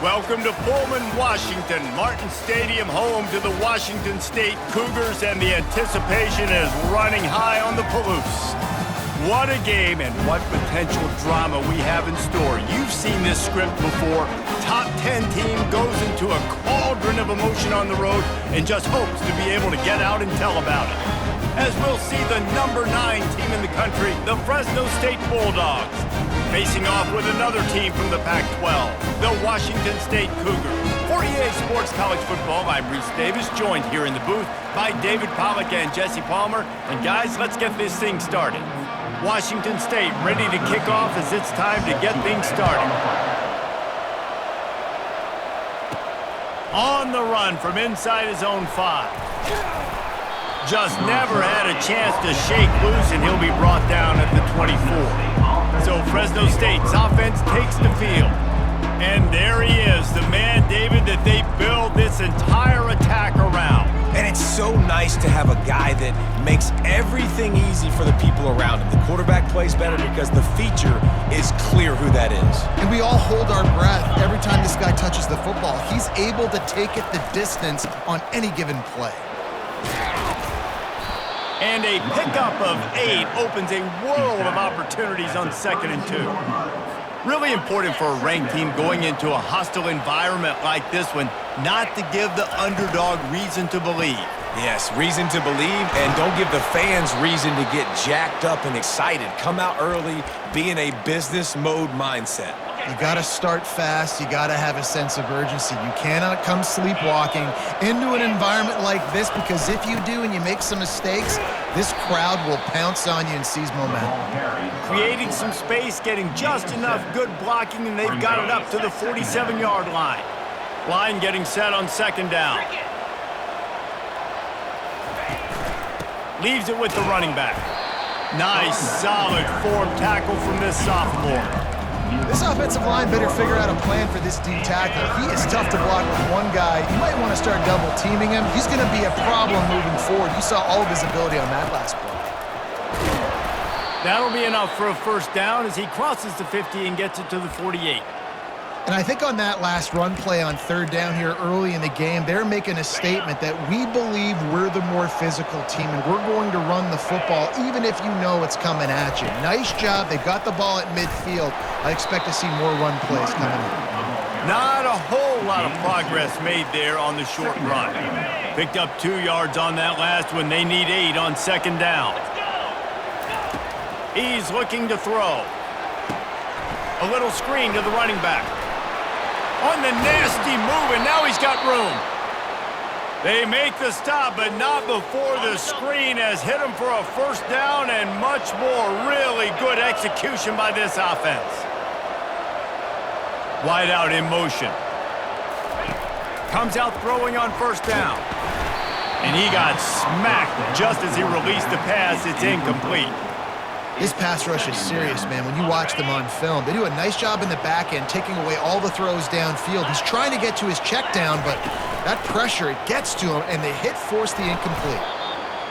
Welcome to Pullman, Washington. Martin Stadium, home to the Washington State Cougars, and the anticipation is running high on the Palouse. What a game and what potential drama we have in store. You've seen this script before. Top 10 team goes into a cauldron of emotion on the road and just hopes to be able to get out and tell about it. As we'll see the number 9 team in the country, the Fresno State Bulldogs, facing off with another team from the Pac-12, the Washington State Cougars. For EA Sports College Football, I'm Reese Davis, joined here in the booth by David Pollack and Jesse Palmer. And guys, let's get this thing started. Washington State ready to kick off as it's time to get things started. On the run from inside his own 5. Just never had a chance to shake loose, and he'll be brought down at the 24. So Fresno State's offense takes the field. And there he is, the man, David, that they build this entire attack around. And it's so nice to have a guy that makes everything easy for the people around him. The quarterback plays better because the feature is clear who that is. And we all hold our breath every time this guy touches the football. He's able to take it the distance on any given play. And a pickup of 8 opens a world of opportunities on 2nd and 2. Really important for a ranked team going into a hostile environment like this one, not to give the underdog reason to believe. Yes, reason to believe, and don't give the fans reason to get jacked up and excited. Come out early, be in a business mode mindset. You got to start fast. You got to have a sense of urgency. You cannot come sleepwalking into an environment like this, because if you do and you make some mistakes, this crowd will pounce on you and seize momentum. Creating some space, getting just enough good blocking, and they've got it up to the 47-yard line. Line getting set on 2nd down. Leaves it with the running back. Nice, solid form tackle from this sophomore. This offensive line better figure out a plan for this D tackle. He is tough to block with one guy. You might want to start double teaming him. He's going to be a problem moving forward. You saw all of his ability on that last play. That'll be enough for a first down as he crosses the 50 and gets it to the 48. And I think on that last run play on 3rd down here early in the game, they're making a statement that we believe we're the more physical team and we're going to run the football even if you know it's coming at you. Nice job. They've got the ball at midfield. I expect to see more run plays coming in. Not a whole lot of progress made there on the short run. Picked up 2 yards on that last one. They need 8 on 2nd down. He's looking to throw. A little screen to the running back. On the nasty move, and now he's got room. They make the stop, but not before the screen has hit him for a first down, and much more. Really good execution by this offense. Wide out in motion. Comes out throwing on 1st down. And he got smacked just as he released the pass. It's incomplete. This pass rush is serious, man. When you watch them on film, they do a nice job in the back end, taking away all the throws downfield. He's trying to get to his check down, but that pressure, it gets to him, and the hit forced the incomplete.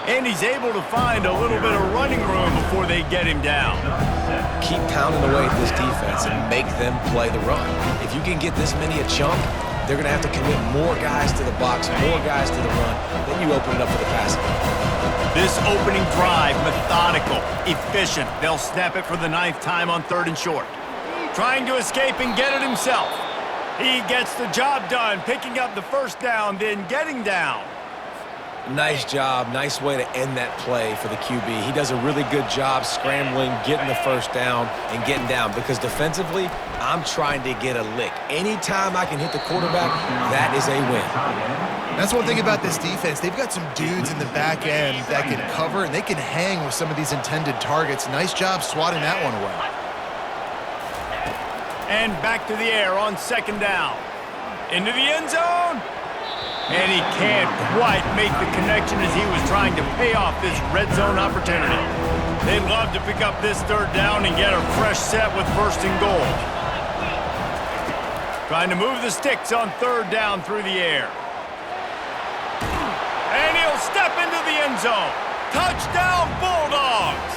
And he's able to find a little bit of running room before they get him down. Keep pounding away at this defense and make them play the run. If you can get this many a chunk, they're going to have to commit more guys to the box, more guys to the run. Then you open it up for the passing. This opening drive, methodical, efficient. They'll snap it for the 9th time on 3rd and short. Trying to escape and get it himself. He gets the job done, picking up the first down, then getting down. Nice job. Nice way to end that play for the QB. He does a really good job scrambling, getting the first down, and getting down. Because defensively, I'm trying to get a lick. Anytime I can hit the quarterback, that is a win. That's one thing about this defense. They've got some dudes in the back end that can cover, and they can hang with some of these intended targets. Nice job swatting that one away. And back to the air on 2nd down. Into the end zone. And he can't quite make the connection as he was trying to pay off this red zone opportunity. They'd love to pick up this 3rd down and get a fresh set with 1st and goal. Trying to move the sticks on 3rd down through the air. And he'll step into the end zone. Touchdown, Bulldogs!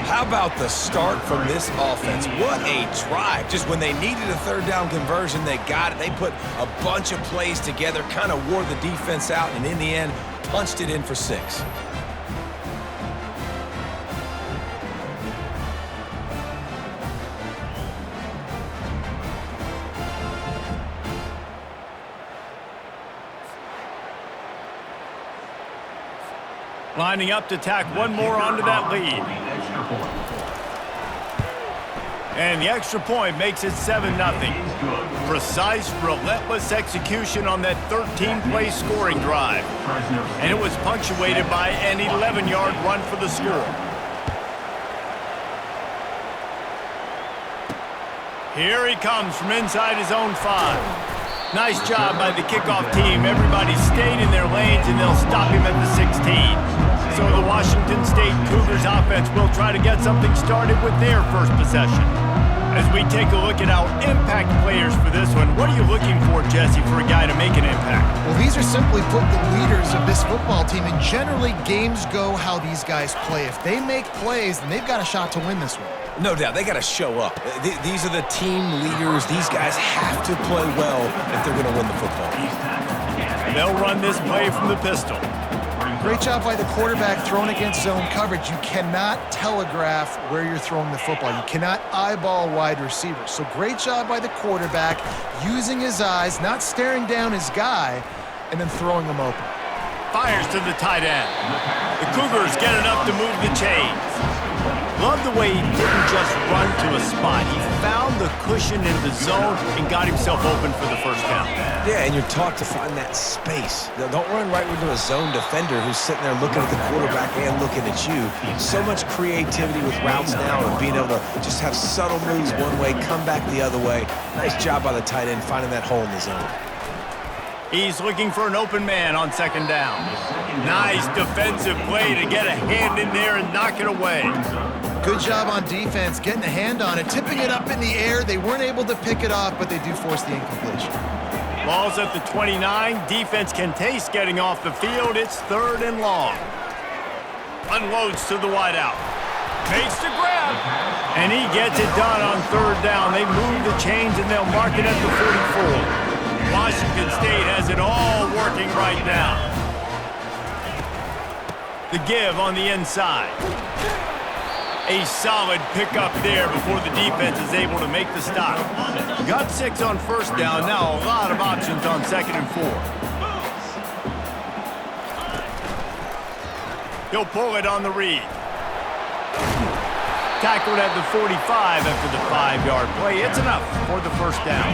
How about the start from this offense? What a drive. Just when they needed a third down conversion, they got it. They put a bunch of plays together, kind of wore the defense out, and in the end, punched it in for 6. Lining up to tack one more onto that lead. And the extra point makes it 7-0. Precise, relentless execution on that 13-play scoring drive. And it was punctuated by an 11-yard run for the score. Here he comes from inside his own 5. Nice job by the kickoff team. Everybody stayed in their lanes, and they'll stop him at the 16. So the Washington State Cougars offense will try to get something started with their first possession. As we take a look at our impact players for this one, what are you looking for, Jesse, for a guy to make an impact? Well, these are simply put the leaders of this football team, and generally games go how these guys play. If they make plays, then they've got a shot to win this one. No doubt, they got to show up. These are the team leaders. These guys have to play well if they're going to win the football. They'll run this play from the pistol. Great job by the quarterback throwing against zone coverage. You cannot telegraph where you're throwing the football. You cannot eyeball wide receivers. So great job by the quarterback using his eyes, not staring down his guy, and then throwing him open. Fires to the tight end. The Cougars get it up to move the chains. Love the way he didn't just run to a spot. He found the cushion in the zone and got himself open for the first down. Yeah, and you're taught to find that space. Don't run right into a zone defender who's sitting there looking at the quarterback and looking at you. So much creativity with routes now and being able to just have subtle moves one way, come back the other way. Nice job by the tight end finding that hole in the zone. He's looking for an open man on second down. Nice defensive play to get a hand in there and knock it away. Good job on defense, getting a hand on it, tipping it up in the air. They weren't able to pick it off, but they do force the incompletion. Ball's at the 29. Defense can taste getting off the field. It's 3rd and long. Unloads to the wideout. Makes the grab. And he gets it done on 3rd down. They move the chains, and they'll mark it at the 44. Washington State has it all working right now. The give on the inside. A solid pickup there before the defense is able to make the stop. Got 6 on 1st down. Now a lot of options on 2nd and 4. He'll pull it on the read. Tackled at the 45 after the 5-yard play. It's enough for the 1st down.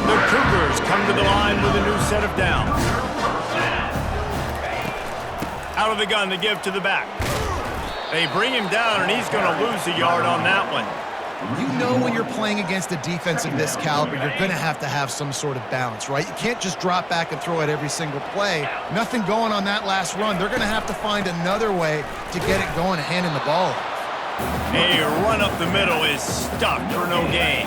The Cougars come to the line with a new set of downs. Out of the gun to give to the back. They bring him down, and he's going to lose a yard on that one. You know when you're playing against a defense of this caliber, you're going to have some sort of balance, right? You can't just drop back and throw it every single play. Nothing going on that last run. They're going to have to find another way to get it going and handing the ball off. A run up the middle is stuck for no gain.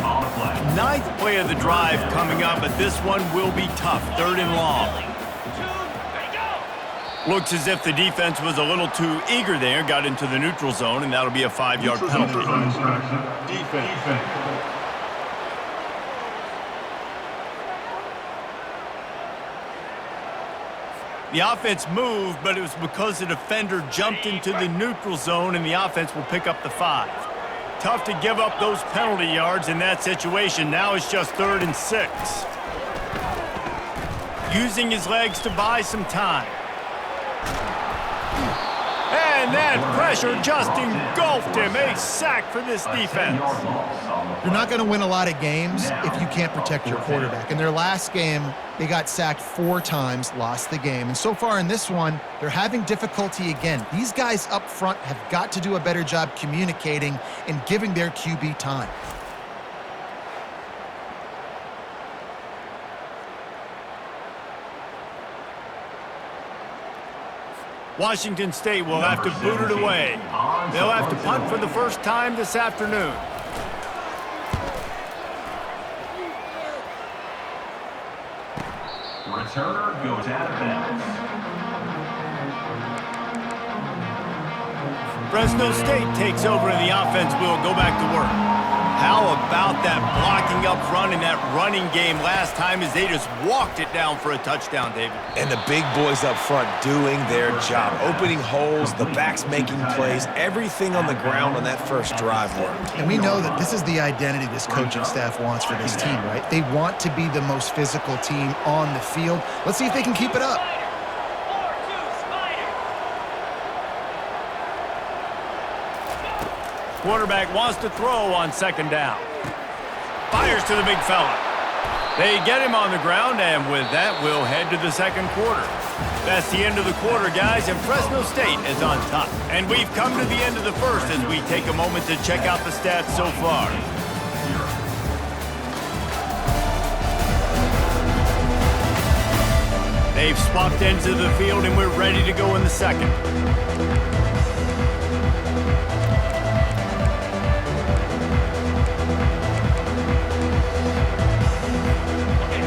9th play of the drive coming up, but this one will be tough. 3rd and long. Looks as if the defense was a little too eager there, got into the neutral zone, and that'll be a 5-yard penalty. Defense. The offense moved, but it was because the defender jumped into the neutral zone, and the offense will pick up the 5. Tough to give up those penalty yards in that situation. Now it's just 3rd and 6. Using his legs to buy some time. And that pressure just engulfed him. A sack for this defense. You're not going to win a lot of games if you can't protect your quarterback. In their last game, they got sacked 4 times, lost the game. And so far in this one, they're having difficulty again. These guys up front have got to do a better job communicating and giving their QB time. Washington State will have to boot it away. They'll have to punt for the first time this afternoon. Returner goes out of bounds. Fresno State takes over and the offense will go back to work. How about that blocking up front and that running game last time as they just walked it down for a touchdown, David? And the big boys up front doing their job, opening holes, the backs making plays, everything on the ground on that first drive worked. And we know that this is the identity this coaching staff wants for this team, right? They want to be the most physical team on the field. Let's see if they can keep it up. Quarterback wants to throw on second down. Fires to the big fella. They get him on the ground, and with that, we'll head to the second quarter. That's the end of the quarter, guys, and Fresno State is on top. And we've come to the end of the first as we take a moment to check out the stats so far. They've swapped ends of the field, and we're ready to go in the second.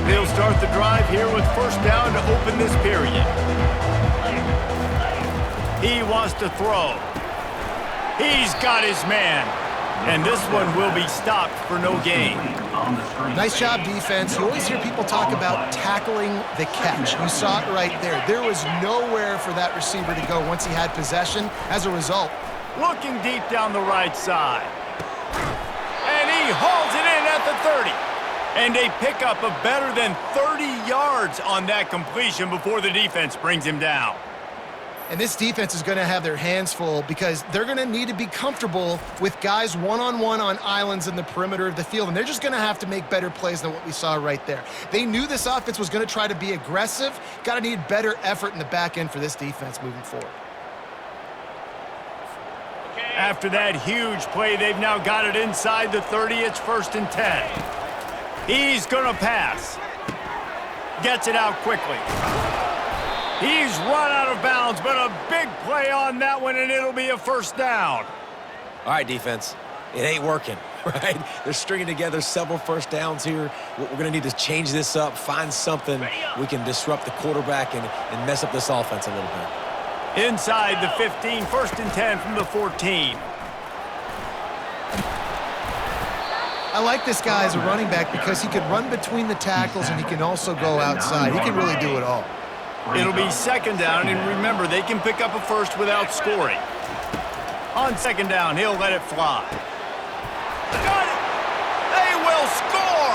They'll start the drive here with first down to open this period. He wants to throw. He's got his man. And this one will be stopped for no gain. Nice job, defense. You always hear people talk about tackling the catch. You saw it right there. There was nowhere for that receiver to go once he had possession. As a result, looking deep down the right side. And he hauls it in at the 30. And they pick up a better than 30 yards on that completion before the defense brings him down. and this defense is going to have their hands full because they're going to need to be comfortable with guys one-on-one on islands in the perimeter of the field, and they're just going to have to make better plays than what we saw right there. They knew this offense was going to try to be aggressive. Got to need better effort in the back end for this defense moving forward. After that huge play, they've now got it inside the 30. It's 1st and 10. He's going to pass. Gets it out quickly. He's run out of bounds, but a big play on that one, and it'll be a 1st down. All right, defense. It ain't working, right? They're stringing together several 1st downs here. We're going to need to change this up, find something we can disrupt the quarterback and mess up this offense a little bit. Inside the 15, 1st and 10 from the 14. I like this guy as a running back because he can run between the tackles and he can also go outside. He can really do it all. It'll be 2nd down, and remember, they can pick up a 1st without scoring. On 2nd down, he'll let it fly. Got it! They will score!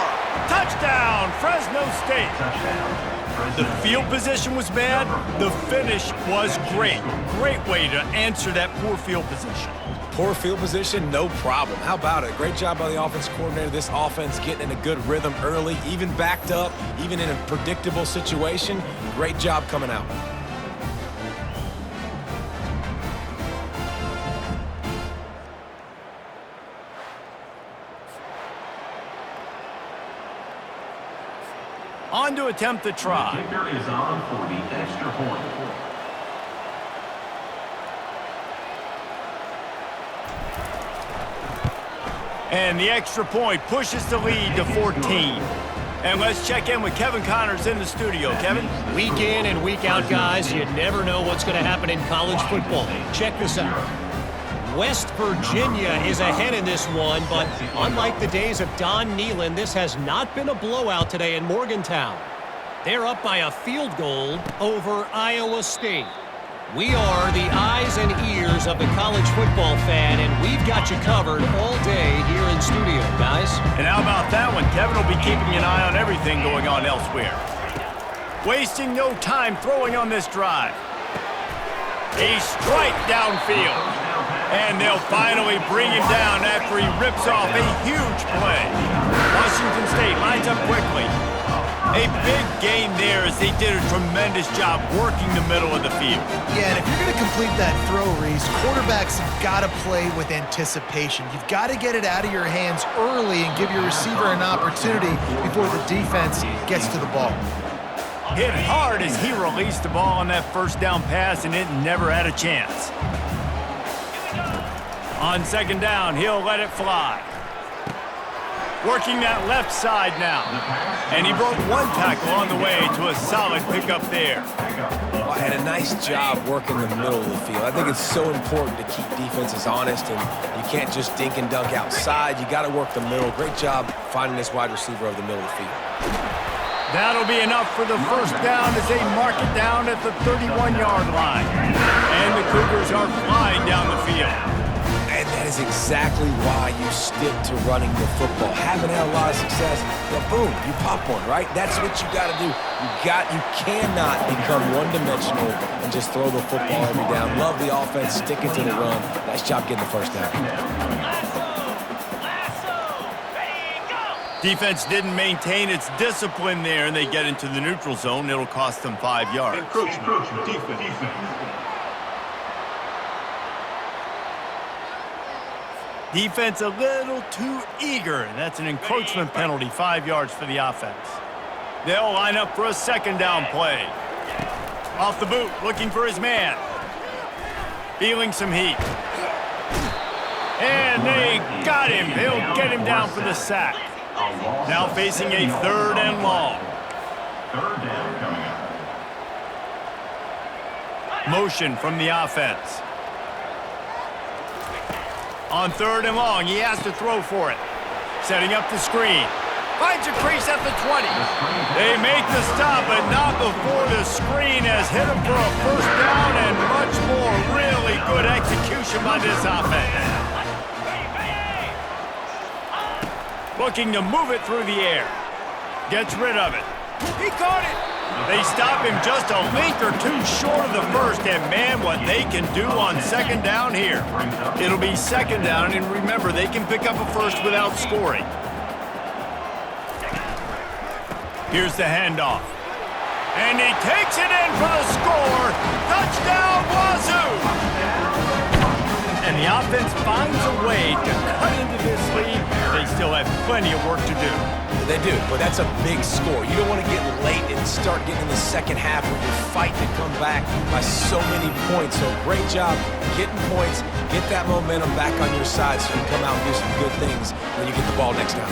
Touchdown, Fresno State. The field position was bad. The finish was great. Great way to answer that poor field position. Poor field position, no problem. How about it? Great job by the offense coordinator. This offense getting in a good rhythm early, even backed up, even in a predictable situation. Great job coming out. On to attempt the try. The kicker is on for the extra point. And the extra point pushes the lead to 14. And let's check in with Kevin Connors in the studio. Kevin? Week in and week out, guys, you never know what's going to happen in college football. Check this out. West Virginia is ahead in this one, but unlike the days of Don Nehlen, this has not been a blowout today in Morgantown. They're up by a field goal over Iowa State. We are the eyes and ears of the college football fan, and we've got you covered all day here in studio, guys. And how about that one? Kevin will be keeping an eye on everything going on elsewhere. Wasting no time throwing on this drive. A strike downfield. And they'll finally bring him down after he rips off a huge play. Washington State lines up quickly. A big gain there as they did a tremendous job working the middle of the field. Yeah, and if you're going to complete that throw, Reese, quarterbacks have got to play with anticipation. You've got to get it out of your hands early and give your receiver an opportunity before the defense gets to the ball. Hit hard as he released the ball on that 1st down pass, and it never had a chance. On 2nd down, he'll let it fly. Working that left side now. And he broke one tackle on the way to a solid pickup there. Well, and a nice job working the middle of the field. I think it's so important to keep defenses honest, and you can't just dink and dunk outside. You got to work the middle. Great job finding this wide receiver over the middle of the field. That'll be enough for the first down as they mark it down at the 31-yard line. And the Cougars are flying down the field. And that is exactly why you stick to running the football. Haven't had a lot of success, but boom, you pop one, right? That's what you got to do. You cannot become one-dimensional and just throw the football every down. Love the offense, sticking to the run. Nice job getting the first down. Defense didn't maintain its discipline there, and they get into the neutral zone. It'll cost them 5 yards. Encroachment. Defense. Defense a little too eager. That's an encroachment penalty, 5 yards for the offense. They'll line up for a second down play. Off the boot, looking for his man. Feeling some heat. And they got him. They'll get him down for the sack. Now facing a 3rd and long. Third down coming up. Motion from the offense. On 3rd and long, he has to throw for it. Setting up the screen. Finds a crease at the 20. They make the stop, but not before the screen has hit him for a first down and much more. Really good execution by this offense. Looking to move it through the air. Gets rid of it. He caught it. They stop him just a link or two short of the first, and man, what they can do on second down here. It'll be second down, and remember, they can pick up a first without scoring. Here's the handoff. And he takes it in for the score. Touchdown, Wazoo! And the offense finds a way to cut into this lead. They still have plenty of work to do. They do, but that's a big score. You don't want to get late and start getting in the second half where you're fighting to come back by so many points. So great job getting points, get that momentum back on your side so you can come out and do some good things when you get the ball next time.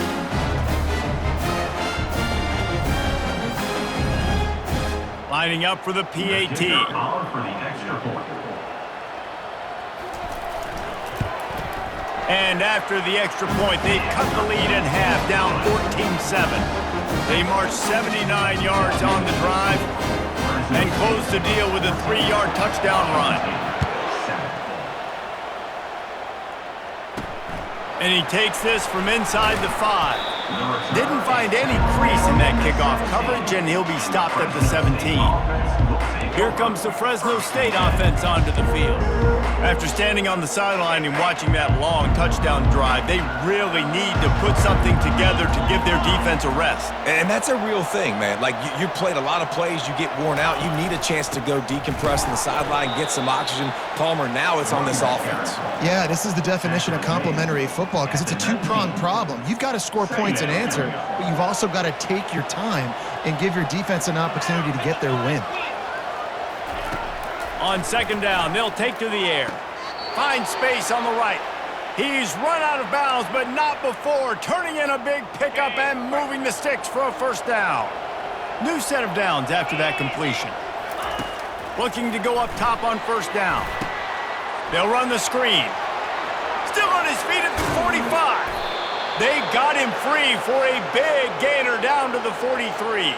Lining up for the PAT. For the extra point. And after the extra point, they cut the lead in half, down 14-7. They march 79 yards on the drive and close the deal with a 3-yard touchdown run. And he takes this from inside the 5. Didn't find any crease in that kickoff coverage, and he'll be stopped at the 17. Here comes the Fresno State offense onto the field. After standing on the sideline and watching that long touchdown drive, they really need to put something together to give their defense a rest. And that's a real thing, man. Like, you played a lot of plays, you get worn out, you need a chance to go decompress on the sideline, get some oxygen. Palmer, now it's on this offense. Yeah, this is the definition of complementary football because it's a two-pronged problem. You've got to score points and answer, but you've also got to take your time and give your defense an opportunity to get their win. On second down, they'll take to the air. Find space on the right. He's run out of bounds, but not before turning in a big pickup and moving the sticks for a first down. New set of downs after that completion. Looking to go up top on first down. They'll run the screen. Still on his feet at the 45. They got him free for a big gainer down to the 43.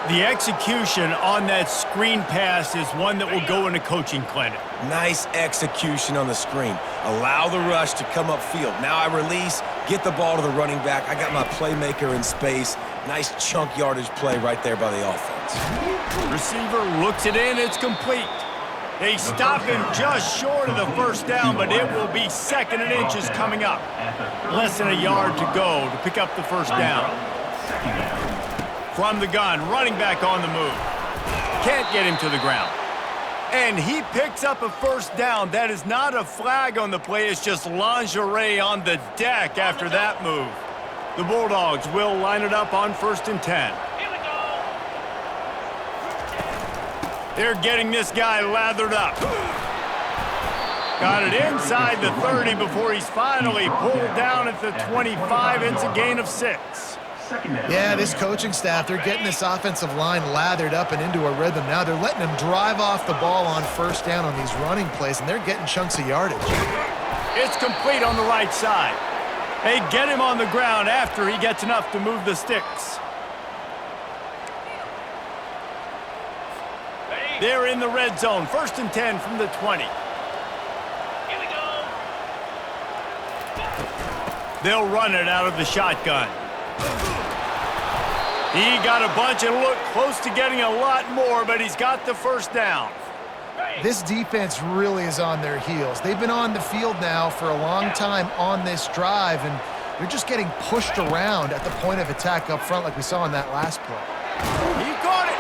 The execution on that screen pass is one that will go in a coaching clinic. Nice execution on the screen. Allow the rush to come upfield. Now I release, get the ball to the running back. I got my playmaker in space. Nice chunk yardage play right there by the offense. Receiver looks it in, it's complete. They stop him just short of the first down, but it will be 2nd and inches coming up. Less than a yard to go to pick up the first down. From the gun, running back on the move. Can't get him to the ground. And he picks up a first down. That is not a flag on the play. It's just lingerie on the deck after that move. The Bulldogs will line it up on 1st and 10. They're getting this guy lathered up. Got it inside the 30 before he's finally pulled down at the 25. It's a gain of 6. Yeah, this coaching staff, they're getting this offensive line lathered up and into a rhythm. Now they're letting them drive off the ball on first down on these running plays, and they're getting chunks of yardage. It's complete on the right side. They get him on the ground after he gets enough to move the sticks. They're in the red zone. 1st and 10 from the 20. Here we go. They'll run it out of the shotgun. He got a bunch and looked close to getting a lot more, but he's got the first down. This defense really is on their heels. They've been on the field now for a long time on this drive, and they're just getting pushed around at the point of attack up front like we saw in that last play. He caught it,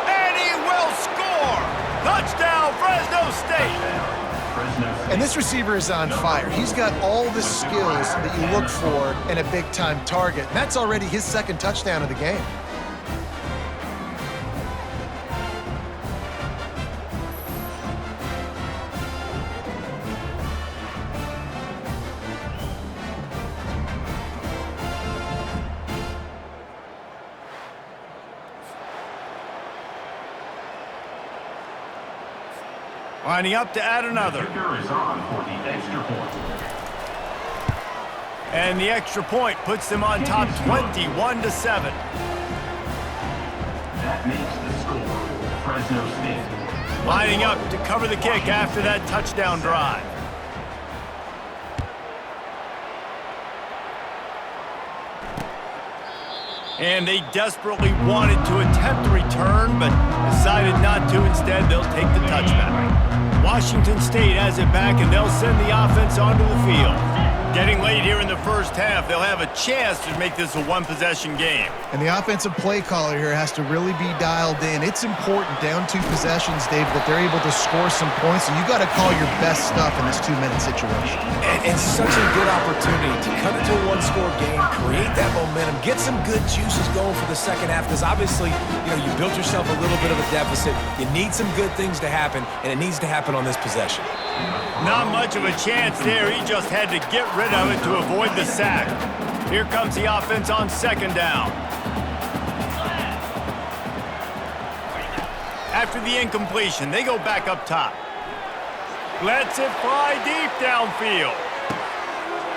and he will score! Touchdown, Fresno State! And this receiver is on fire. He's got all the skills that you look for in a big-time target. And that's already his 2nd touchdown of the game. Lining up to add another. Is on for the extra point. And the extra point puts them on top 21-7. That makes the score Fresno State. Lining up to cover the kick after that touchdown drive. And they desperately wanted to attempt a return, but decided not to. Instead, they'll take the touchback. Washington State has it back, and they'll send the offense onto the field. Getting late here in the first half, they'll have a chance to make this a one-possession game. And the offensive play caller here has to really be dialed in. It's important, down 2 possessions, Dave, that they're able to score some points, and you got to call your best stuff in this 2-minute situation. And such a good opportunity to cut into a one-score game, create that momentum, get some good juices going for the second half, because obviously, you built yourself a little bit of a deficit. You need some good things to happen, and it needs to happen on this possession. Not much of a chance there. He just had to get rid of it to avoid the sack. Here comes the offense on 2nd down. After the incompletion, they go back up top. Lets it fly deep downfield.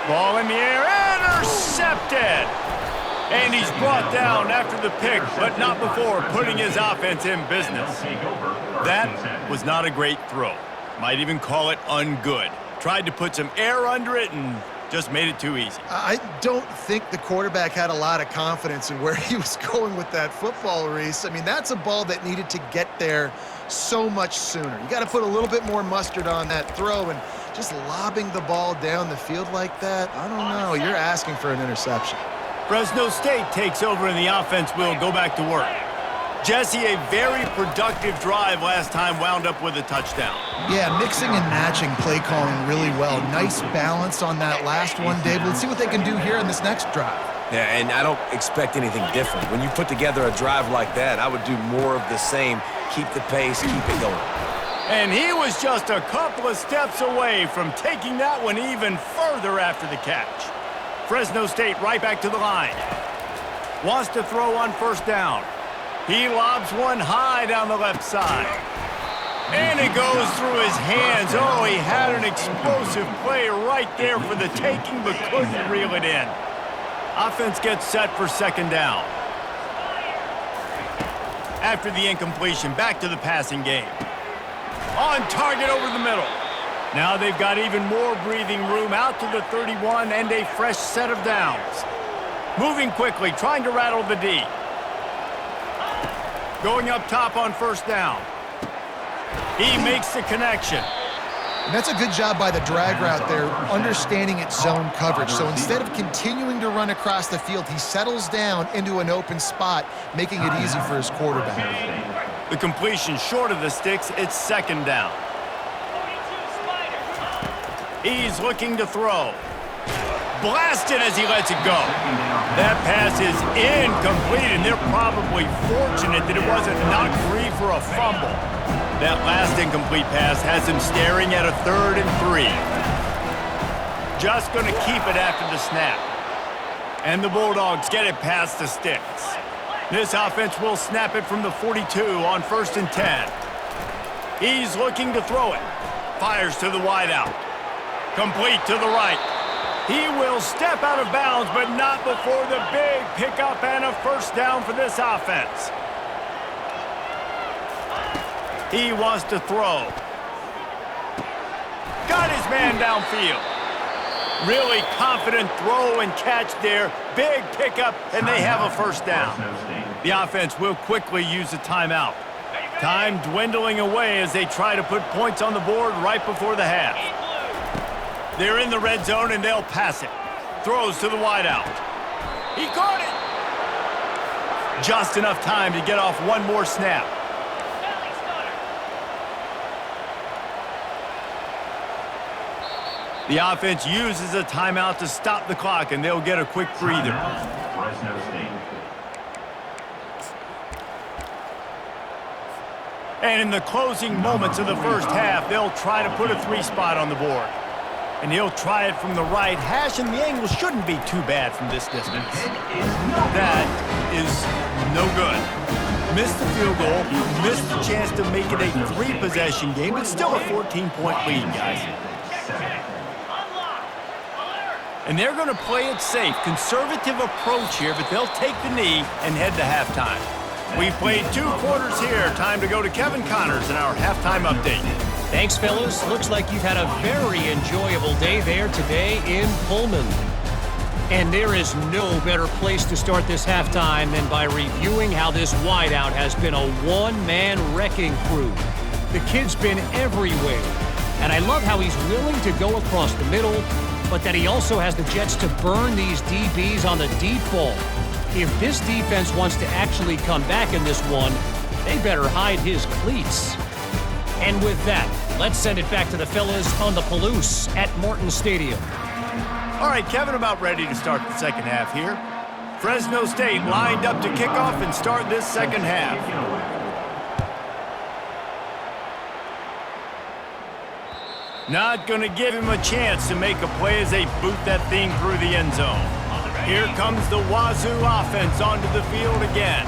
Ball in the air, intercepted! And he's brought down after the pick, but not before putting his offense in business. That was not a great throw. Might even call it ungood. Tried to put some air under it and just made it too easy. I don't think the quarterback had a lot of confidence in where he was going with that football, Reese. I mean, that's a ball that needed to get there so much sooner. You got to put a little bit more mustard on that throw, and just lobbing the ball down the field like that, I don't know. You're asking for an interception. Fresno State takes over and the offense will go back to work. Jesse, a very productive drive last time, wound up with a touchdown. Yeah, mixing and matching play calling really well. Nice balance on that last one, Dave. Let's see what they can do here in this next drive. Yeah, and I don't expect anything different. When you put together a drive like that, I would do more of the same. Keep the pace, keep it going. And he was just a couple of steps away from taking that one even further after the catch. Fresno State right back to the line. Wants to throw on 1st down. He lobs one high down the left side. And it goes through his hands. Oh, he had an explosive play right there for the taking, but couldn't reel it in. Offense gets set for 2nd down. After the incompletion, back to the passing game. On target over the middle. Now they've got even more breathing room out to the 31 and a fresh set of downs. Moving quickly, trying to rattle the D. Going up top on 1st down. He makes the connection. And that's a good job by the drag route there, understanding its zone coverage. So instead of continuing to run across the field, he settles down into an open spot, making it easy for his quarterback. The completion short of the sticks, it's 2nd down. He's looking to throw. Blasted as he lets it go. That pass is incomplete, and they're probably fortunate that it wasn't knocked free for a fumble. That last incomplete pass has him staring at a 3rd and 3. Just going to keep it after the snap. And the Bulldogs get it past the sticks. This offense will snap it from the 42 on 1st and 10. He's looking to throw it. Fires to the wideout. Complete to the right. He will step out of bounds, but not before the big pickup and a 1st down for this offense. He wants to throw. Got his man downfield. Really confident throw and catch there. Big pickup, and they have a 1st down. The offense will quickly use a timeout. Time dwindling away as they try to put points on the board right before the half. They're in the red zone, and they'll pass it. Throws to the wideout. He caught it! Just enough time to get off one more snap. The offense uses a timeout to stop the clock, and they'll get a quick breather. Fresno State. And in the closing moments of the 1st half, they'll try to put a 3-spot on the board. And he'll try it from the right hash, and the angle shouldn't be too bad from this distance. That is no good. Missed the field goal, missed the chance to make it a 3-possession game, but still a 14-point lead, guys. And they're going to play it safe. Conservative approach here, but they'll take the knee and head to halftime. We've played 2 quarters here. Time to go to Kevin Connors in our halftime update. Thanks, fellas. Looks like you've had a very enjoyable day there today in Pullman. And there is no better place to start this halftime than by reviewing how this wideout has been a one-man wrecking crew. The kid's been everywhere. And I love how he's willing to go across the middle, but that he also has the jets to burn these DBs on the deep ball. If this defense wants to actually come back in this one, they better hide his cleats. And with that, let's send it back to the fellas on the Palouse at Morton Stadium. All right, Kevin, about ready to start the second half here. Fresno State lined up to kick off and start this second half. Not going to give him a chance to make a play as they boot that thing through the end zone. Here comes the Wazoo offense onto the field again.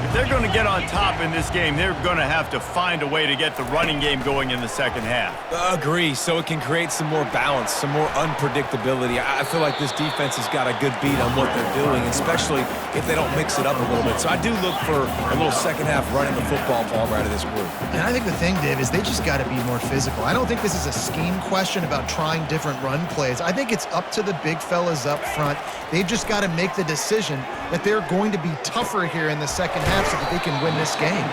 If they're going to get on top in this game, they're going to have to find a way to get the running game going in the second half. Agree, so it can create some more balance, some more unpredictability. I feel like this defense has got a good beat on what they're doing, especially if they don't mix it up a little bit. So I do look for a little second half running the football ball right of this group. And I think the thing, Dave, is they just got to be more physical. I don't think this is a scheme question about trying different run plays. I think it's up to the big fellas up front. They've just got to make the decision that they're going to be tougher here in the second half so that they can win this game.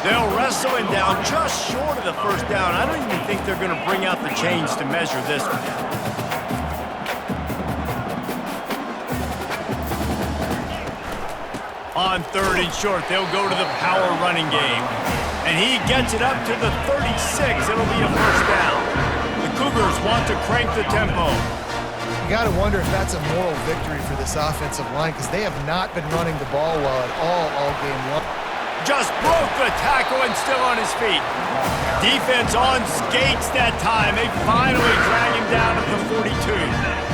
They'll wrestle him down just short of the 1st down. I don't even think they're going to bring out the chains to measure this one. On 3rd and short, they'll go to the power running game. And he gets it up to the 36. It'll be a 1st down. The Cougars want to crank the tempo. You got to wonder if that's a moral victory for this offensive line because they have not been running the ball well at all game long. Just broke the tackle and still on his feet. Defense on skates that time. They finally drag him down at the 42.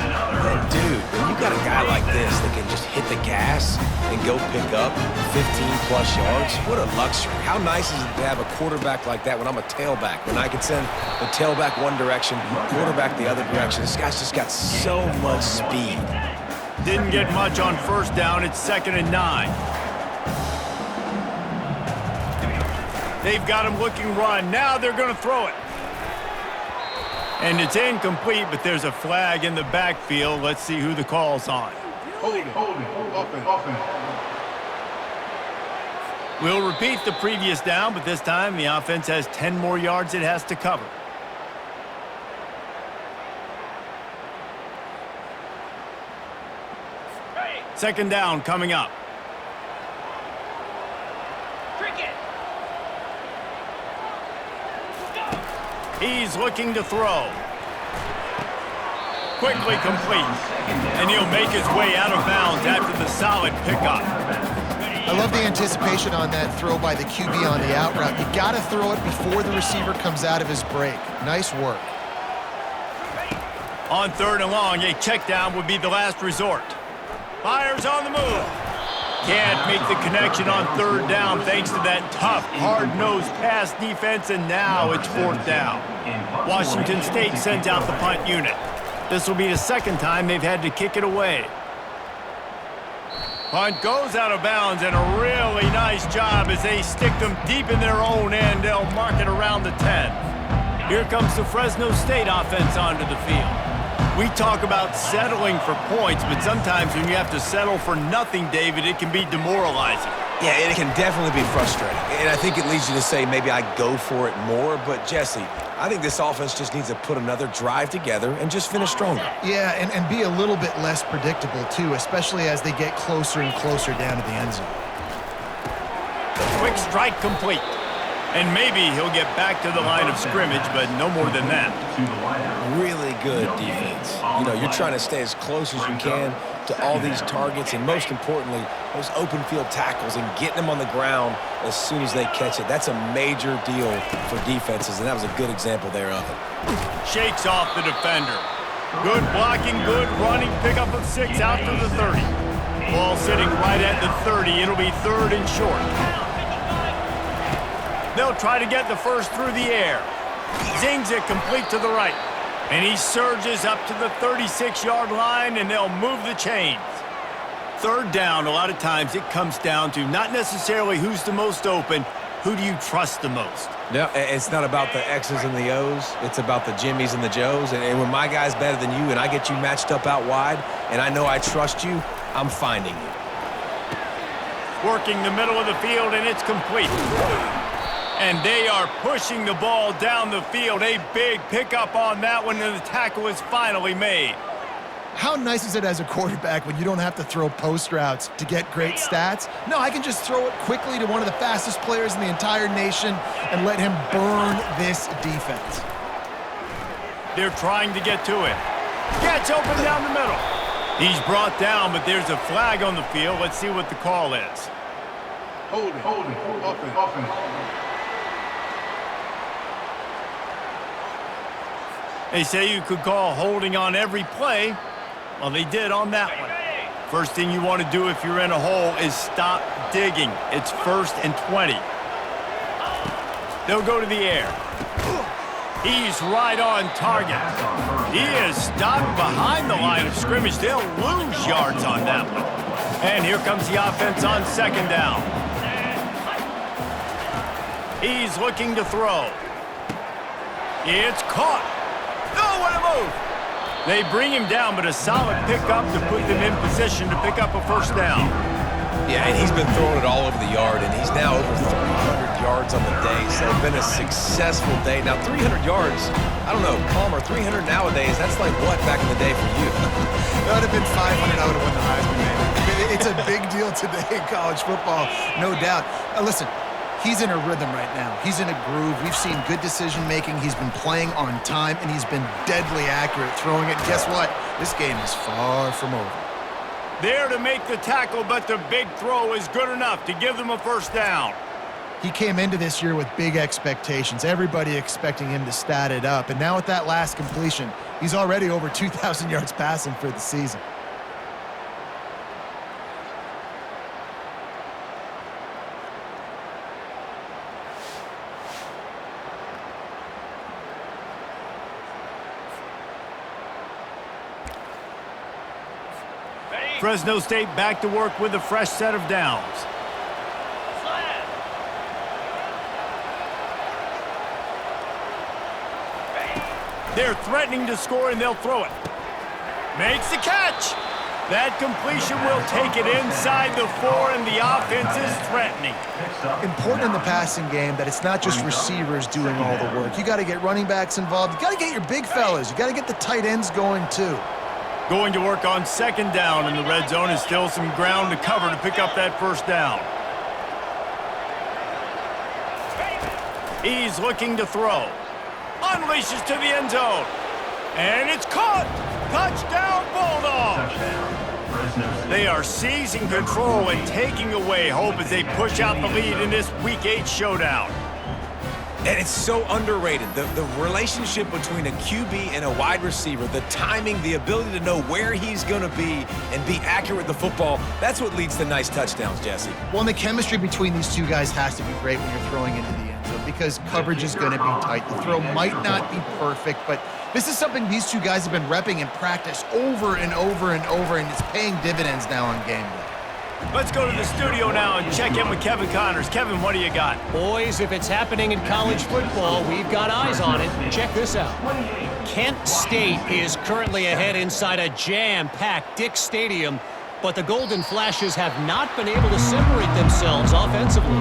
Dude, when you got a guy like this that can just hit the gas and go pick up 15-plus yards, what a luxury. How nice is it to have a quarterback like that when I'm a tailback, when I can send the tailback one direction, quarterback the other direction. This guy's just got so much speed. Didn't get much on 1st down. It's 2nd and 9. They've got him looking run. Now they're going to throw it. And it's incomplete, but there's a flag in the backfield. Let's see who the call's on. We'll repeat the previous down, but this time the offense has 10 more yards it has to cover. Second down coming up. He's looking to throw. Quickly complete. And he'll make his way out of bounds after the solid pickup. I love the anticipation on that throw by the QB on the out route. You got to throw it before the receiver comes out of his break. Nice work. On 3rd and long, a check down would be the last resort. Fires on the move. Can't make the connection on 3rd down thanks to that tough, hard-nosed pass defense, and now it's 4th down. Washington State sends out the punt unit. This will be the 2nd time they've had to kick it away. Punt goes out of bounds, and a really nice job as they stick them deep in their own end. They'll mark it around the 10. Here comes the Fresno State offense onto the field. We talk about settling for points, but sometimes when you have to settle for nothing, David, it can be demoralizing. Yeah, and it can definitely be frustrating. And I think it leads you to say maybe I go for it more. But, Jesse, I think this offense just needs to put another drive together and just finish stronger. Yeah, and be a little bit less predictable, too, especially as they get closer and closer down to the end zone. Quick strike complete. And maybe he'll get back to the line of scrimmage, but no more than that. Really good defense. You know, you're trying to stay as close as you can to all these targets, and most importantly, those open field tackles and getting them on the ground as soon as they catch it. That's a major deal for defenses, and that was a good example there of it. Shakes off the defender. Good blocking, good running, pickup of 6 out to the 30. Ball sitting right at the 30. It'll be 3rd and short. They'll try to get the first through the air. Zings it complete to the right. And he surges up to the 36-yard line, and they'll move the chains. 3rd down, a lot of times it comes down to not necessarily who's the most open, who do you trust the most? No, it's not about the X's and the O's. It's about the Jimmies and the Joes. And when my guy's better than you and I get you matched up out wide and I know I trust you, I'm finding you. Working the middle of the field, and it's complete. And they are pushing the ball down the field. A big pickup on that one, and the tackle is finally made. How nice is it as a quarterback when you don't have to throw post routes to get great stats? No, I can just throw it quickly to one of the fastest players in the entire nation and let him burn this defense. They're trying to get to it. Gets open down the middle. He's brought down, but there's a flag on the field. Let's see what the call is. Hold it. Offense. They say you could call holding on every play. Well, they did on that one. First thing you want to do if you're in a hole is stop digging. It's 1st and 20. They'll go to the air. He's right on target. He is stopped behind the line of scrimmage. They'll lose yards on that one. And here comes the offense on 2nd down. He's looking to throw. It's caught. Oh, what a move! They bring him down, but a solid pickup to put them in position to pick up a 1st down. Yeah, and he's been throwing it all over the yard, and he's now over 300 yards on the day, so it's been a successful day. Now, 300 yards, I don't know, Palmer, 300 nowadays, that's like what back in the day for you? That would have been 500. I would have won the Heisman, man. It's a big deal today in college football, no doubt. Listen. He's in a rhythm right now. He's in a groove. We've seen good decision-making. He's been playing on time, and he's been deadly accurate throwing it. Guess what? This game is far from over. There to make the tackle, but the big throw is good enough to give them a 1st down. He came into this year with big expectations. Everybody expecting him to stat it up. And now with that last completion, he's already over 2,000 yards passing for the season. Fresno State back to work with a fresh set of downs. They're threatening to score, and they'll throw it. Makes the catch. That completion will take it inside the 4, and the offense is threatening. Important in the passing game that it's not just receivers doing all the work. You got to get running backs involved. You got to get your big fellas. You got to get the tight ends going, too. Going to work on 2nd down in the red zone, and still some ground to cover to pick up that 1st down. He's looking to throw. Unleashes to the end zone. And it's caught. Touchdown, Bulldogs. They are seizing control and taking away hope as they push out the lead in this Week 8 showdown. And it's so underrated. The relationship between a QB and a wide receiver, the timing, the ability to know where he's going to be and be accurate with the football, that's what leads to nice touchdowns, Jesse. Well, and the chemistry between these two guys has to be great when you're throwing into the end zone because coverage is going to be tight. The throw might not be perfect, but this is something these two guys have been repping in practice over and over and over, and it's paying dividends now on game day. Let's go to the studio now and check in with Kevin Connors. Kevin, what do you got? Boys, if it's happening in college football, we've got eyes on it. Check this out. Kent State is currently ahead inside a jam-packed Dick Stadium, but the Golden Flashes have not been able to separate themselves offensively.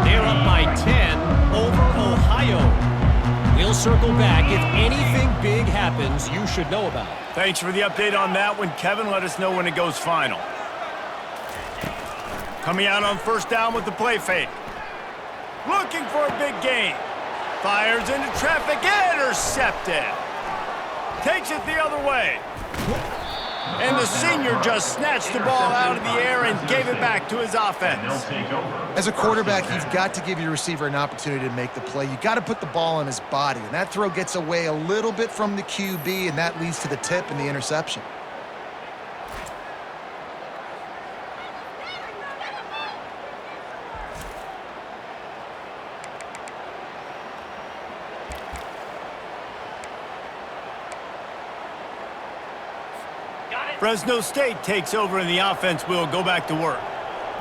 They're up by 10 over Ohio. We'll circle back. If anything big happens, you should know about it. Thanks for the update on that one, Kevin. Let us know when it goes final. Coming out on first down with the play fake. Looking for a big gain. Fires into traffic, intercepted. Takes it the other way. And the senior just snatched the ball out of the air and gave it back to his offense. As a quarterback, you've got to give your receiver an opportunity to make the play. You've got to put the ball on his body. And that throw gets away a little bit from the QB, and that leads to the tip and the interception. Fresno State takes over and the offense will go back to work.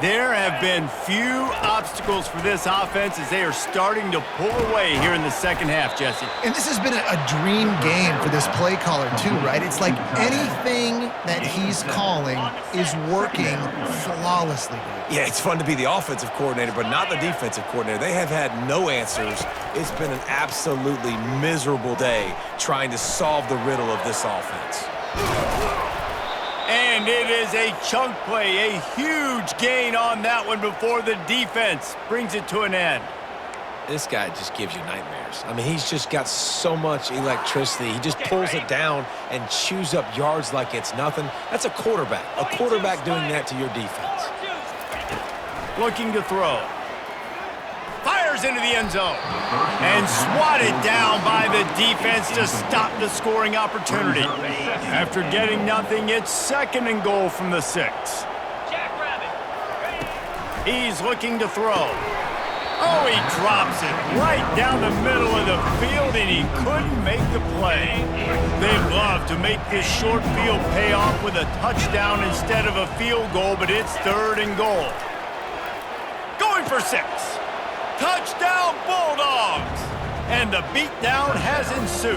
There have been few obstacles for this offense as they are starting to pull away here in the second half, Jesse. And this has been a dream game for this play caller too, right? It's like anything that he's calling is working flawlessly. Yeah, it's fun to be the offensive coordinator, but not the defensive coordinator. They have had no answers. It's been an absolutely miserable day trying to solve the riddle of this offense. And it is a chunk play, a huge gain on that one before the defense brings it to an end. This guy just gives you nightmares. I mean, he's just got so much electricity. He just pulls it down and chews up yards like it's nothing. That's a quarterback doing that to your defense. Looking to throw. Fires into the end zone. And swatted down by the defense to stop the scoring opportunity. After getting nothing, it's 2nd and goal from the 6. He's looking to throw. Oh, he drops it right down the middle of the field, and he couldn't make the play. They'd love to make this short field pay off with a touchdown instead of a field goal, but it's 3rd and goal. Going for 6. Touchdown, Bulldogs! And the beatdown has ensued.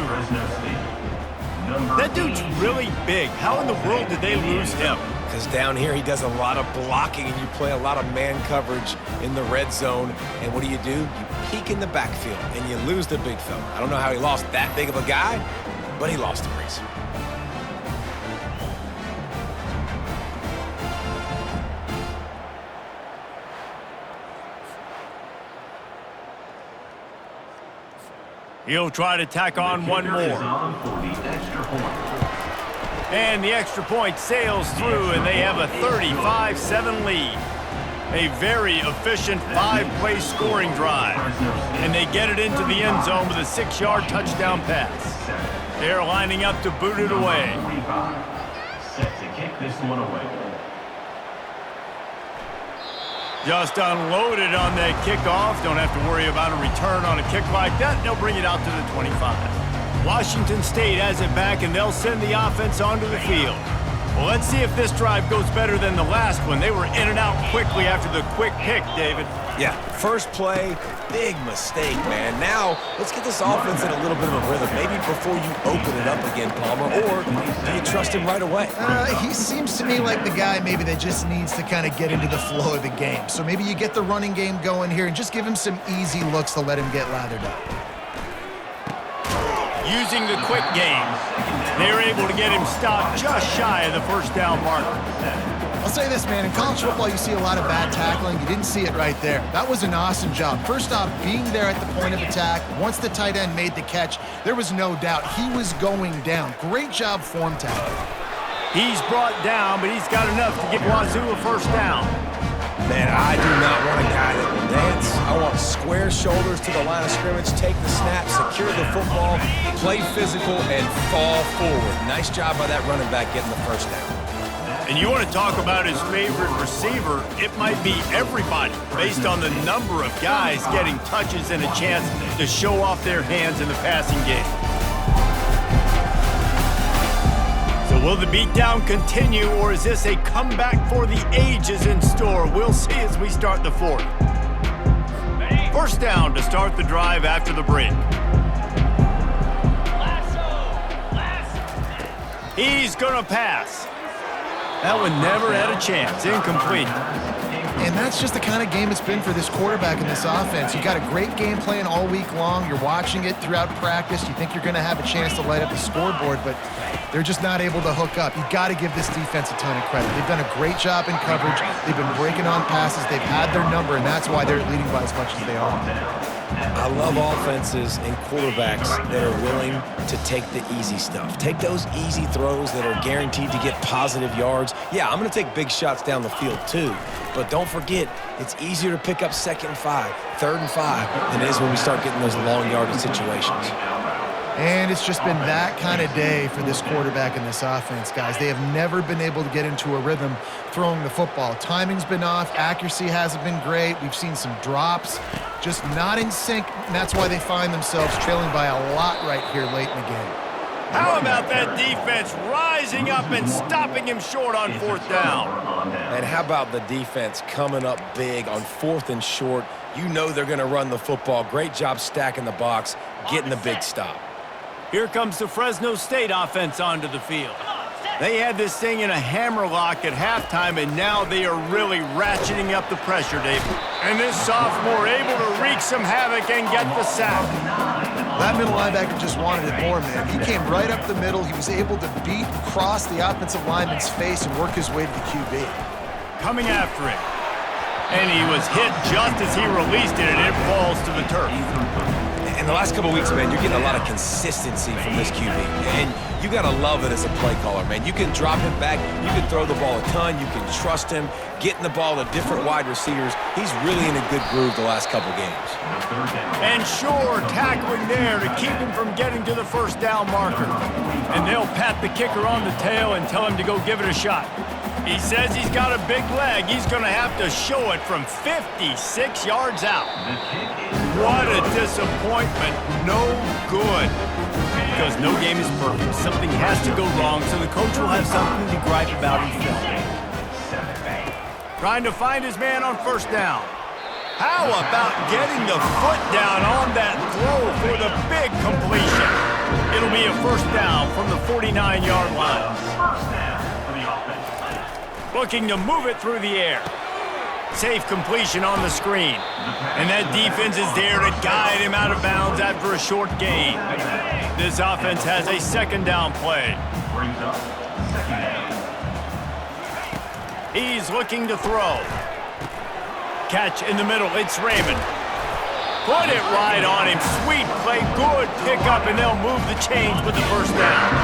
That dude's really big. How in the world did they lose him? Because down here he does a lot of blocking and you play a lot of man coverage in the red zone. And what do? You peek in the backfield and you lose the big fella. I don't know how he lost that big of a guy, but he lost the race. He'll try to tack on one more. And the extra point sails through, and they have a 35-7 lead. A very efficient 5-play scoring drive. And they get it into the end zone with a 6-yard touchdown pass. They're lining up to boot it away. Set to kick this one away. Just unloaded on that kickoff. Don't have to worry about a return on a kick like that. They'll bring it out to the 25. Washington State has it back, and they'll send the offense onto the field. Well, let's see if this drive goes better than the last one. They were in and out quickly after the quick pick, David. Yeah, first play, big mistake, man. Now, let's get this offense in a little bit of a rhythm. Maybe before you open it up again, Palmer, or do you trust him right away? He seems to me like the guy maybe that just needs to kind of get into the flow of the game. So maybe you get the running game going here and just give him some easy looks to let him get lathered up. Using the quick game, they're able to get him stopped just shy of the first down marker. I'll say this, man. In college football, you see a lot of bad tackling. You didn't see it right there. That was an awesome job. First off, being there at the point of attack. Once the tight end made the catch, there was no doubt he was going down. Great job form tackling. He's brought down, but he's got enough to give Wazoo a first down. Man, I do not want a guy that will dance. I want square shoulders to the line of scrimmage, take the snap, secure the football, play physical, and fall forward. Nice job by that running back getting the first down. And you want to talk about his favorite receiver, it might be everybody, based on the number of guys getting touches and a chance to show off their hands in the passing game. So will the beatdown continue, or is this a comeback for the ages in store? We'll see as we start the fourth. First down to start the drive after the break. He's going to pass. That one never had a chance. Incomplete. And that's just the kind of game it's been for this quarterback in this offense. You got a great game plan all week long. You're watching it throughout practice. You think you're going to have a chance to light up the scoreboard, but they're just not able to hook up. You've got to give this defense a ton of credit. They've done a great job in coverage. They've been breaking on passes. They've had their number, and that's why they're leading by as much as they are. I love offenses and quarterbacks that are willing to take the easy stuff. Take those easy throws that are guaranteed to get positive yards. Yeah, I'm going to take big shots down the field too, but don't forget, it's easier to pick up 2nd and 5, 3rd and 5 than it is when we start getting those long yardage situations. And it's just been that kind of day for this quarterback in this offense, guys. They have never been able to get into a rhythm throwing the football. Timing's been off. Accuracy hasn't been great. We've seen some drops, just not in sync, and that's why they find themselves trailing by a lot right here late in the game. How about that defense rising up and stopping him short on 4th down? And how about the defense coming up big on 4th and short? You know they're going to run the football. Great job stacking the box, getting the big stop. Here comes the Fresno State offense onto the field. They had this thing in a hammerlock at halftime, and now they are really ratcheting up the pressure, Dave. And this sophomore able to wreak some havoc and get the sack. That middle linebacker just wanted it more, man. He came right up the middle. He was able to cross the offensive lineman's face and work his way to the QB. Coming after it. And he was hit just as he released it, and it falls to the turf. In the last couple of weeks, man, you're getting a lot of consistency from this QB. And you got to love it as a play caller, man. You can drop him back. You can throw the ball a ton. You can trust him, getting the ball to different wide receivers. He's really in a good groove the last couple games. And sure, tackling there to keep him from getting to the first down marker. And they'll pat the kicker on the tail and tell him to go give it a shot. He says he's got a big leg. He's going to have to show it from 56 yards out. What a disappointment. No good. Because no game is perfect. Something has to go wrong, so the coach will have something to gripe about in film. Trying to find his man on 1st down. How about getting the foot down on that throw for the big completion? It'll be a 1st down from the 49-yard line. Looking to move it through the air. Safe completion on the screen. And that defense is there to guide him out of bounds after a short gain. This offense has a 2nd down play. He's looking to throw. Catch in the middle. It's Raymond. Put it right on him. Sweet play. Good pickup, and they'll move the chains with the 1st down.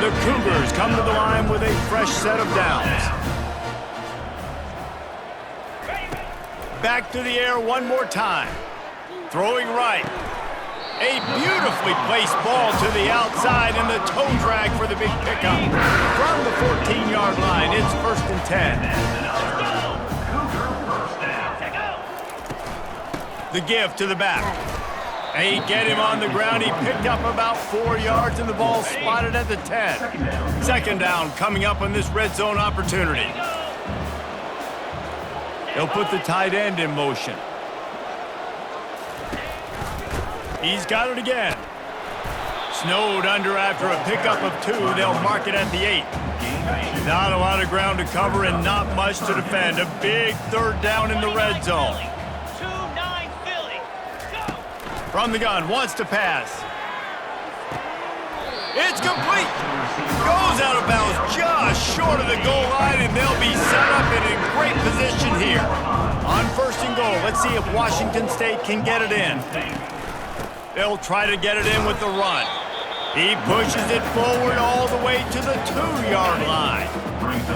The Cougars come to the line with a fresh set of downs. Back to the air one more time. Throwing right. A beautifully placed ball to the outside, and the toe drag for the big pickup. From the 14-yard line, it's 1st and 10. The give to the back. They get him on the ground. He picked up about 4 yards, and the ball spotted at the 10. 2nd down coming up on this red zone opportunity. They'll put the tight end in motion. He's got it again. Snowed under after a pickup of 2. They'll mark it at the 8. Not a lot of ground to cover and not much to defend. A big 3rd down in the red zone. From the gun, wants to pass. It's complete. Goes out of bounds just short of the goal line, and they'll be set up in a great position here. On 1st and goal, let's see if Washington State can get it in. They'll try to get it in with the run. He pushes it forward all the way to the 2-yard line.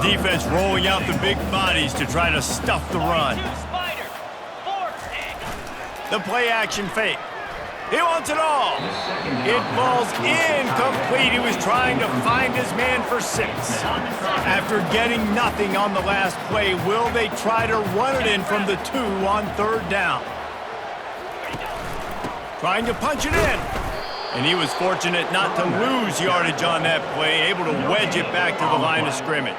Defense rolling out the big bodies to try to stuff the run. The play action fake. He wants it all. It falls incomplete. He was trying to find his man for 6. After getting nothing on the last play, will they try to run it in from the 2 on 3rd down? Trying to punch it in. And he was fortunate not to lose yardage on that play, able to wedge it back to the line of scrimmage.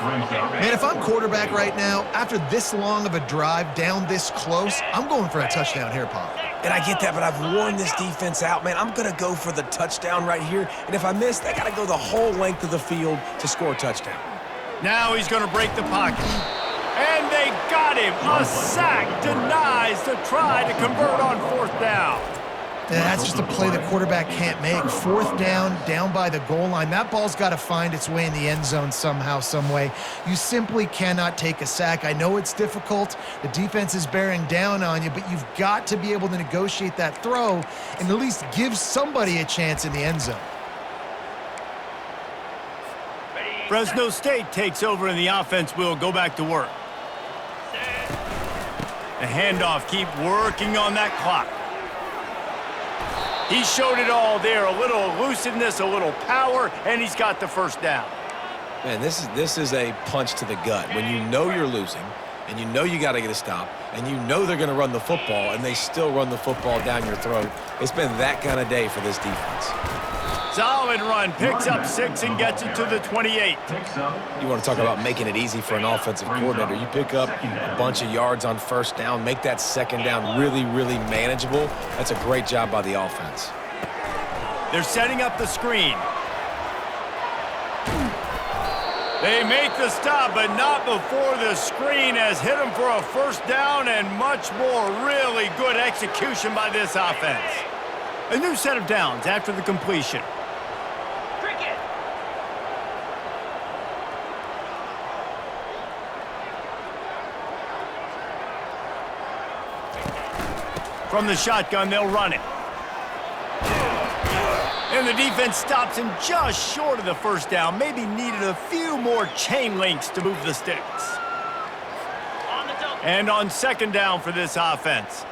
Man, if I'm quarterback right now, after this long of a drive down this close, I'm going for a touchdown here, Pop. And I get that, but I've worn this defense out, man. I'm going to go for the touchdown right here. And if I miss, I got to go the whole length of the field to score a touchdown. Now he's going to break the pocket. And they got him. A sack denies the try to convert on 4th down. And that's just a play the quarterback can't make. 4th down by the goal line. That ball's got to find its way in the end zone somehow, some way. You simply cannot take a sack. I know it's difficult. The defense is bearing down on you, but you've got to be able to negotiate that throw and at least give somebody a chance in the end zone. Fresno State takes over and the offense will go back to work. The handoff, keep working on that clock. He showed it all there, a little elusiveness, a little power, and he's got the 1st down. Man, this is a punch to the gut. When you know you're losing, and you know you got to get a stop, and you know they're going to run the football, and they still run the football down your throat. It's been that kind of day for this defense. Solid run, picks up 6 and gets it to the 28. You want to talk about making it easy for an offensive coordinator. You pick up a bunch of yards on 1st down, make that 2nd down really, really manageable. That's a great job by the offense. They're setting up the screen. They make the stop, but not before the screen has hit them for a 1st down and much more. Really good execution by this offense. A new set of downs after the completion. From the shotgun, they'll run it. And the defense stops him just short of the 1st down. Maybe needed a few more chain links to move the sticks. And on 2nd down for this offense.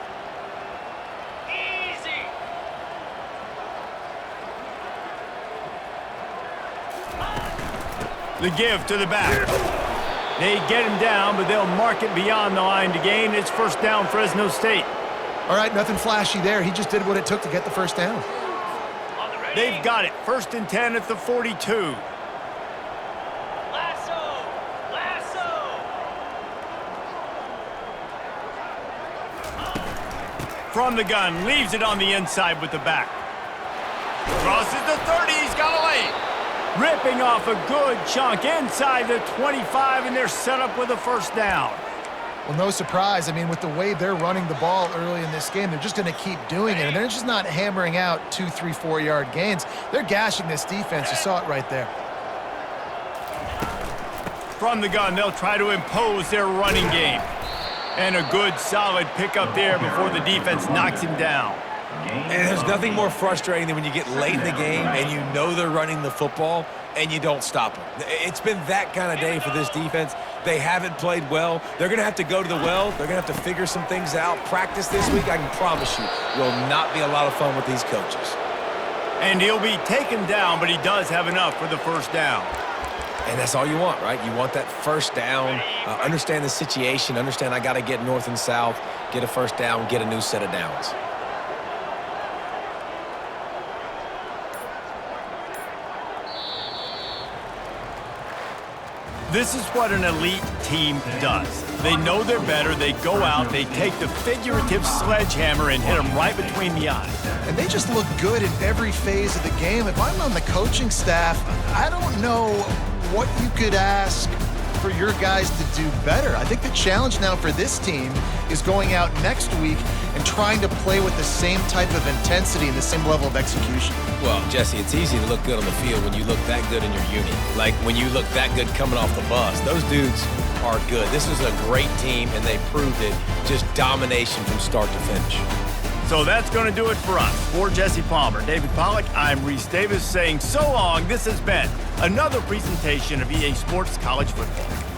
The give to the back. They get him down, but they'll mark it beyond the line to gain. It's 1st down, Fresno State. All right, nothing flashy there. He just did what it took to get the 1st down. They've got it. 1st and 10 at the 42. From the gun, leaves it on the inside with the back. Crosses the 30, he's got a lane. Ripping off a good chunk inside the 25, and they're set up with a 1st down. Well, no surprise. I mean, with the way they're running the ball early in this game, they're just going to keep doing it. And they're just not hammering out 2, 3, 4-yard gains. They're gashing this defense. You saw it right there. From the gun, they'll try to impose their running game. And a good, solid pickup there before the defense knocks him down. And there's nothing more frustrating than when you get late in the game and you know they're running the football and you don't stop them. It's been that kind of day for this defense. They haven't played well. They're going to have to go to the well. They're going to have to figure some things out. Practice this week, I can promise you, will not be a lot of fun with these coaches. And he'll be taken down, but he does have enough for the 1st down. And that's all you want, right? You want that 1st down, understand the situation, understand I got to get north and south, get a 1st down, get a new set of downs. This is what an elite team does. They know they're better. They go out. They take the figurative sledgehammer and hit them right between the eyes. And they just look good in every phase of the game. If I'm on the coaching staff, I don't know what you could ask for your guys to do better. I think the challenge now for this team is going out next week and trying to play with the same type of intensity and the same level of execution. Well, Jesse, it's easy to look good on the field when you look that good in your unit. Like when you look that good coming off the bus. Those dudes are good. This is a great team, and they proved it. Just domination from start to finish. So that's going to do it for us. For Jesse Palmer, David Pollack, I'm Reese Davis saying so long. This has been another presentation of EA Sports College Football.